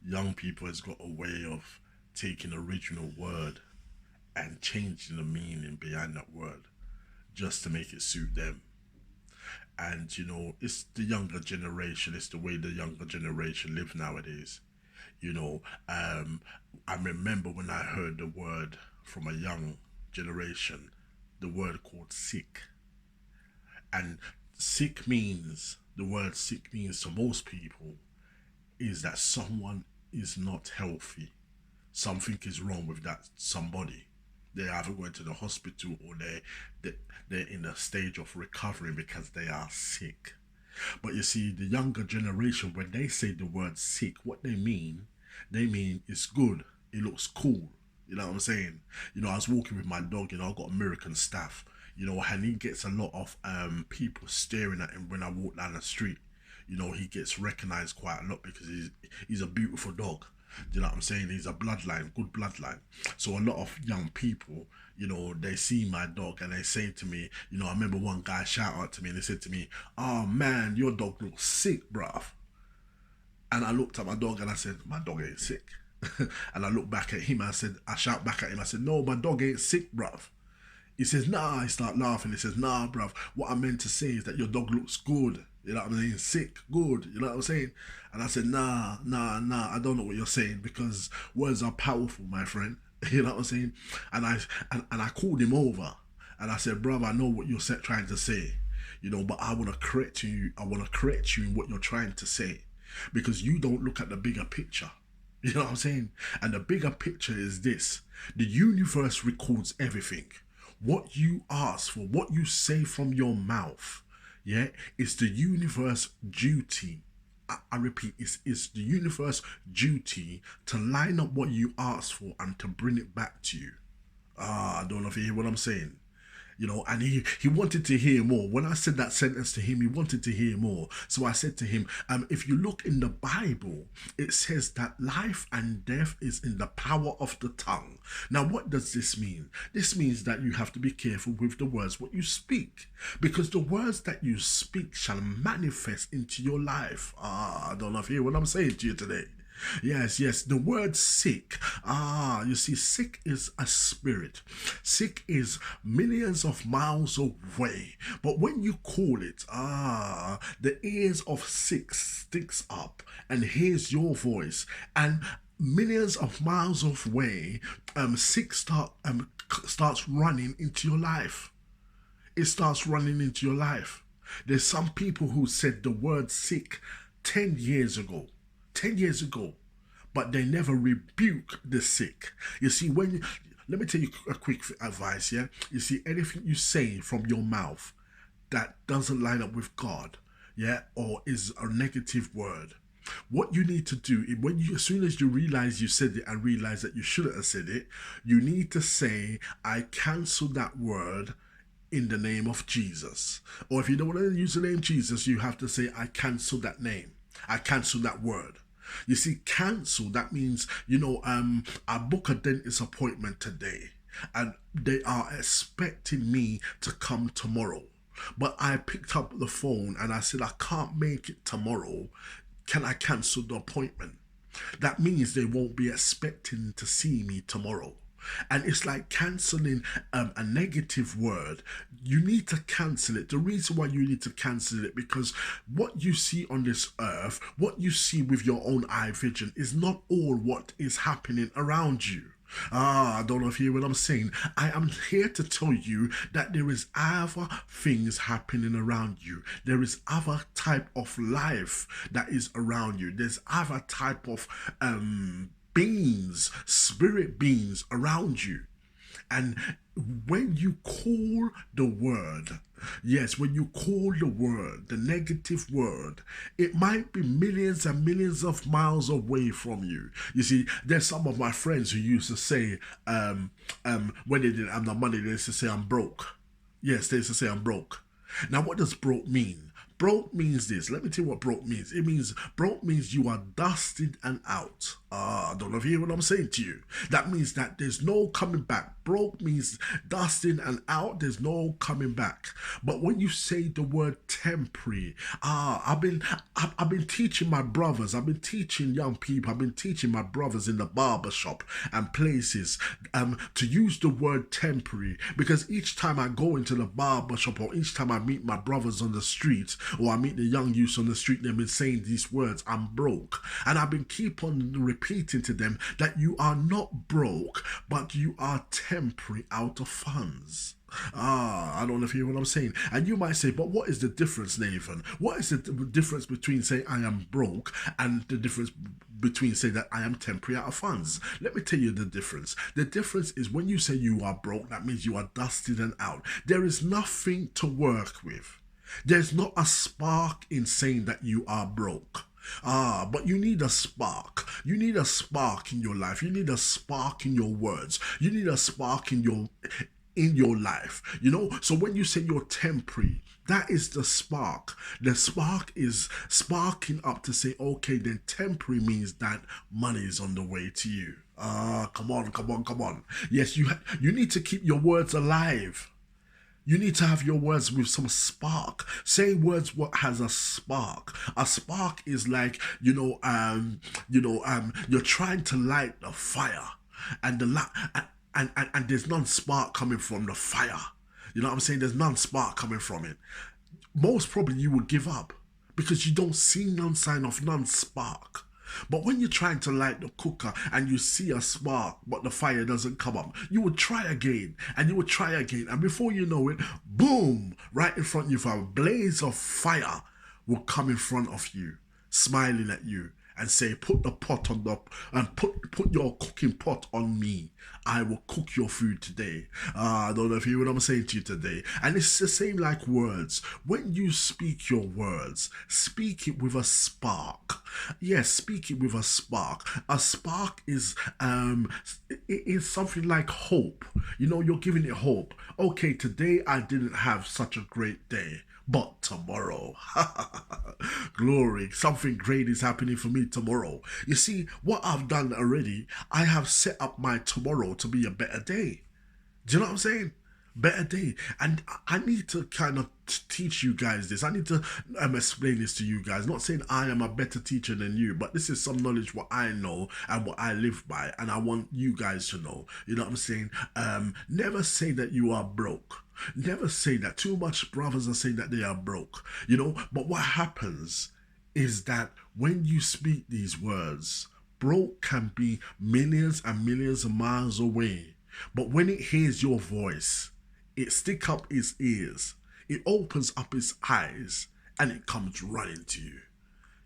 young people has got a way of taking original word and changing the meaning behind that word just to make it suit them. And it's the younger generation, it's the way the younger generation live nowadays. you know um I remember when I heard the word from a young generation, the word called sick. And the word sick means to most people is that someone is not healthy. Something is wrong with that somebody. They're either going to the hospital or they- they're in a stage of recovery because they are sick. But you see, the younger generation, when they say the word sick, what they mean it's good. It looks cool. You know what I'm saying? I was walking with my dog. I've got American staff. And he gets a lot of people staring at him when I walk down the street. He gets recognized quite a lot because he's a beautiful dog. Do you know what I'm saying? He's a bloodline, good bloodline. So a lot of young people, they see my dog and they say to me, I remember one guy shout out to me and they said to me, "Oh man, your dog looks sick, bruv." And I looked at my dog and I said, "My dog ain't sick." And I looked back at him and I shout back at him. I said, "No, my dog ain't sick, bruv." He says, "Nah." He start laughing. He says, "Nah, bruv. What I meant to say is that your dog looks good." You know what I'm saying? Sick, good. You know what I'm saying? And I said, "Nah, nah, nah. I don't know what you're saying because words are powerful, my friend." You know what I'm saying? And I called him over and I said, "Bruv, I know what you're trying to say, but I want to correct you. I want to correct you in what you're trying to say because you don't look at the bigger picture." You know what I'm saying? And the bigger picture is this: the universe records everything. What you ask for, what you say from your mouth, yeah, it's the universe duty. I repeat, it's the universe duty to line up what you ask for and to bring it back to you. I don't know if you hear what I'm saying. And he wanted to hear more. When I said that sentence to him, he wanted to hear more. So I said to him, if you look in the Bible, it says that life and death is in the power of the tongue. Now, what does this mean? This means that you have to be careful with the words what you speak, because the words that you speak shall manifest into your life. I don't know if you hear what I'm saying to you today. Yes, yes. The word sick. You see, sick is a spirit. Sick is millions of miles away. But when you call it, the ears of sick sticks up and hears your voice. And millions of miles away, sick starts running into your life. It starts running into your life. There's some people who said the word sick 10 years ago. 10 years ago. But they never rebuke the sick. You see, let me tell you a quick advice, yeah? You see, anything you say from your mouth that doesn't line up with God, yeah, or is a negative word, what you need to do as soon as you realize you said it and realize that you shouldn't have said it, you need to say, "I cancel that word in the name of Jesus." Or if you don't want to use the name Jesus, you have to say, "I cancel that name. I cancel that word." You see, cancel, that means, I book a dentist appointment today and they are expecting me to come tomorrow. But I picked up the phone and I said, "I can't make it tomorrow. Can I cancel the appointment?" That means they won't be expecting to see me tomorrow. And it's like canceling a negative word. You need to cancel it. The reason why you need to cancel it, because what you see on this earth, what you see with your own eye vision, is not all what is happening around you. I don't know if you hear what I'm saying. I am here to tell you that there is other things happening around you. There is other type of life that is around you. There's other type of beings, spirit beings around you. And when you call the word, yes, when you call the word, the negative word, it might be millions and millions of miles away from you. You see, there's some of my friends who used to say, when they didn't have the money, they used to say, "I'm broke." Yes, they used to say, "I'm broke." Now, what does broke mean? Broke means this. Let me tell you what broke means. It means broke means you are dusted and out. I don't know if you hear what I'm saying to you. That means that there's no coming back. Broke means dusting and out. There's no coming back. But when you say the word temporary, I've been teaching my brothers. I've been teaching young people. I've been teaching my brothers in the barber shop and places to use the word temporary, because each time I go into the barber shop, or each time I meet my brothers on the street, or I meet the young youths on the street, they've been saying these words: I'm broke. And I've been keep on repeating to them that you are not broke, but you are temporary out of funds. I don't know if you hear what I'm saying. And you might say, but what is the difference, Nathan? What is the difference between saying I am broke and the difference between saying that I am temporary out of funds? Let me tell you the difference. The difference is when you say you are broke, that means you are dusted and out. There is nothing to work with. There's not a spark in saying that you are broke. But you need a spark. You need a spark in your life. You need a spark in your words. You need a spark in your life. So when you say you're temporary, that is the spark. The spark is sparking up to say, okay, then temporary means that money is on the way to you. Come on. Yes, you need to keep your words alive. You need to have your words with some spark. Say words what has a spark. A spark is like, you're trying to light the fire, and and there's none spark coming from the fire. You know what I'm saying? There's none spark coming from it. Most probably you would give up because you don't see none sign of none spark. But when you're trying to light the cooker and you see a spark but the fire doesn't come up, you would try again and you would try again, and before you know it, boom, right in front of you, a blaze of fire will come in front of you, smiling at you and say, put the pot on put your cooking pot on me. I will cook your food today. I don't know if you hear what I'm saying to you today. And it's the same like words. When you speak your words, speak it with a spark. Yes, speak it with a spark. A spark is something like hope. You're giving it hope. Okay, today I didn't have such a great day, but tomorrow, glory, something great is happening for me tomorrow. You see, what I've done already, I have set up my tomorrow to be a better day. Do you know what I'm saying? Better day. And I need to kind of teach you guys this. I need to explain this to you guys. Not saying I am a better teacher than you, but this is some knowledge what I know and what I live by, and I want you guys to know. You know what I'm saying? Never say that you are broke. Never say that. Too much brothers are saying that they are broke. But what happens is that when you speak these words, broke can be millions and millions of miles away. But when it hears your voice, it sticks up its ears, it opens up its eyes, and it comes running to you.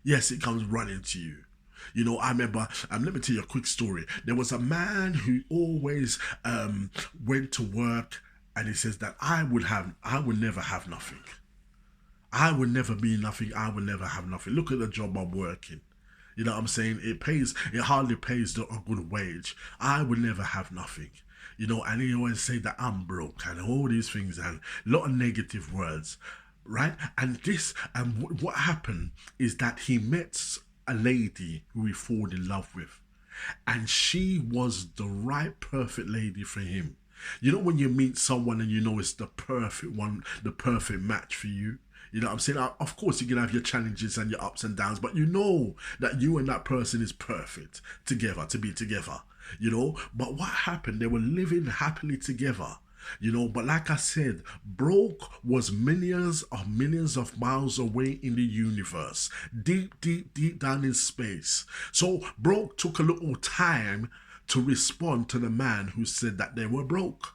Yes, it comes running to you. I remember, let me tell you a quick story. There was a man who always went to work, and he says that I would never have nothing. I would never be nothing. I would never have nothing. Look at the job I'm working. You know what I'm saying? It hardly pays a good wage. I would never have nothing. And he always say that I'm broke and all these things and a lot of negative words, right? And what happened is that he met a lady who he fallen in love with, and she was the right, perfect lady for him. When you meet someone and it's the perfect one, the perfect match for you. You know what I'm saying? Of course, you can have your challenges and your ups and downs, but that you and that person is perfect together, to be together. But what happened? They were living happily together. But like I said, broke was millions of miles away in the universe, deep down in space. So broke took a little time to respond to the man who said that they were broke.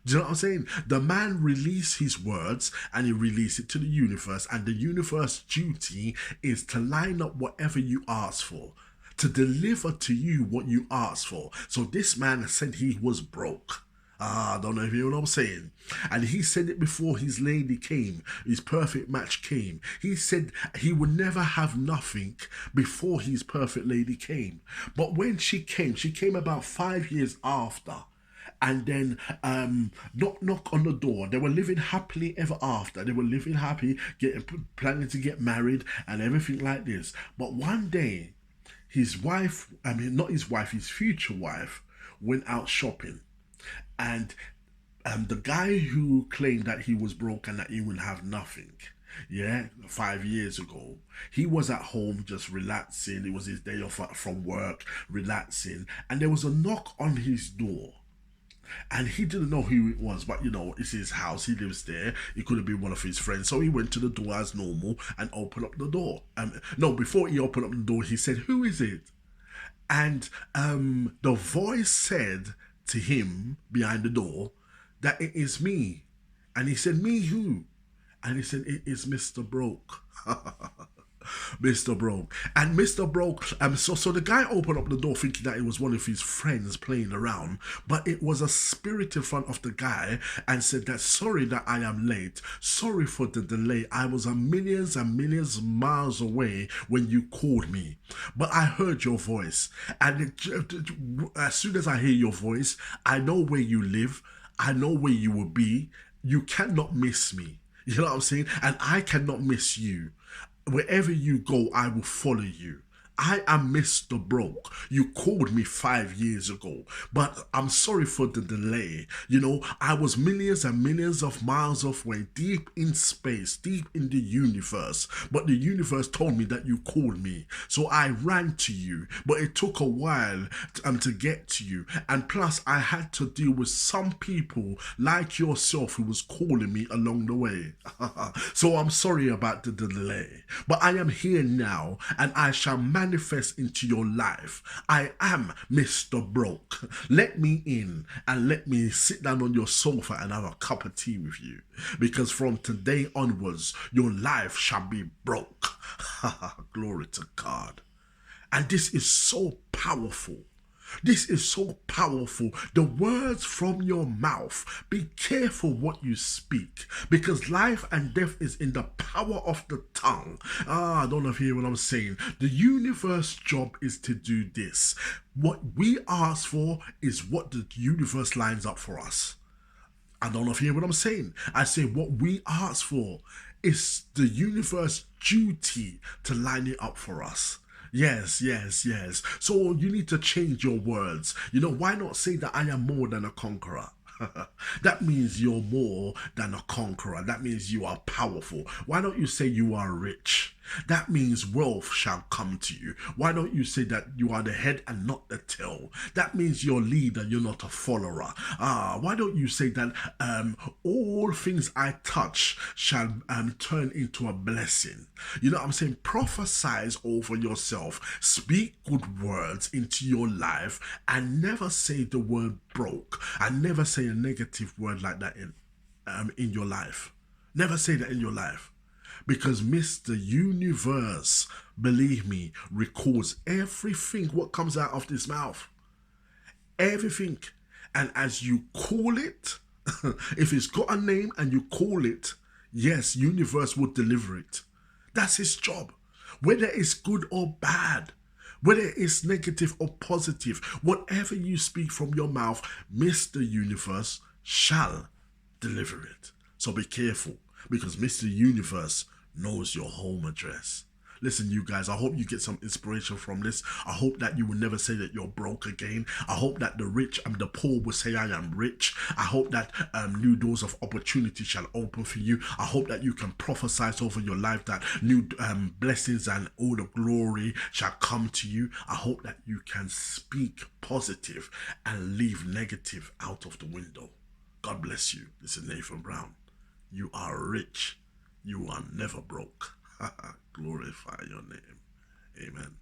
Do you know what I'm saying? The man released his words and he released it to the universe, and the universe's duty is to line up whatever you ask for, to deliver to you what you asked for. So this man said he was broke. I don't know if you know what I'm saying. And he said it before his lady came, his perfect match came. He said he would never have nothing before his perfect lady came. But when she came about 5 years after. and then knock on the door. They were living happily ever after. They were living happy, planning to get married and everything like this. But one day, his wife, I mean, not his wife, his future wife, went out shopping. And the guy who claimed that he was broke and that he would have nothing, yeah, 5 years ago, he was at home just relaxing. It was his day off from work, relaxing, and there was a knock on his door. And he didn't know who it was, but it's his house. He lives there. It could have been one of his friends. So he went to the door as normal and opened up the door. No, before he opened up the door, he said, "Who is it?" And the voice said to him behind the door that it is me. And he said, "Me who?" And he said, "It is Mr. Broke." Mr. Broke. And Mr. Broke, so the guy opened up the door thinking that it was one of his friends playing around, but it was a spirit in front of the guy and said that, "Sorry that I am late. Sorry for the delay. I was a millions and millions miles away when you called me. But I heard your voice. And as soon as I hear your voice, I know where you live. I know where you will be. You cannot miss me." You know what I'm saying? And I cannot miss you. Wherever you go, I will follow you. I am Mr. Broke. You called me 5 years ago, but I'm sorry for the delay. I was millions and millions of miles away, deep in space, deep in the universe. But the universe told me that you called me. So I ran to you, but it took a while to get to you. And plus, I had to deal with some people like yourself who was calling me along the way. So I'm sorry about the delay. But I am here now, and I shall manifest into your life. I am Mr. Broke. Let me in and let me sit down on your sofa and have a cup of tea with you. Because from today onwards, your life shall be broke. Glory to God. And this is so powerful. This is so powerful. The words from your mouth. Be careful what you speak, because life and death is in the power of the tongue. I don't know if you hear what I'm saying. The universe job is to do this. What we ask for is what the universe lines up for us. I don't know if you hear what I'm saying. I say what we ask for is the universe duty to line it up for us. Yes, yes, yes. So you need to change your words. Why not say that I am more than a conqueror? That means you're more than a conqueror. That means you are powerful. Why don't you say you are rich? That means wealth shall come to you. Why don't you say that you are the head and not the tail? That means you're a leader, you're not a follower. Why don't you say that all things I touch shall turn into a blessing? You know what I'm saying? Prophesize over yourself. Speak good words into your life and never say the word broke. And never say a negative word like that in your life. Never say that in your life. Because Mr. Universe, believe me, records everything what comes out of this mouth. Everything. And as you call it, if it's got a name and you call it, yes, universe will deliver it. That's his job. Whether it's good or bad, whether it's negative or positive, whatever you speak from your mouth, Mr. Universe shall deliver it. So be careful, because Mr. Universe knows your home address. Listen, you guys, I hope you get some inspiration from this. I hope that you will never say that you're broke again. I hope that the rich and the poor will say, "I am rich." I hope that new doors of opportunity shall open for you. I hope that you can prophesy over your life that new blessings and all the glory shall come to you. I hope that you can speak positive and leave negative out of the window. God bless you. This is Nathan Brown. You are rich. You are never broke. Glorify your name. Amen.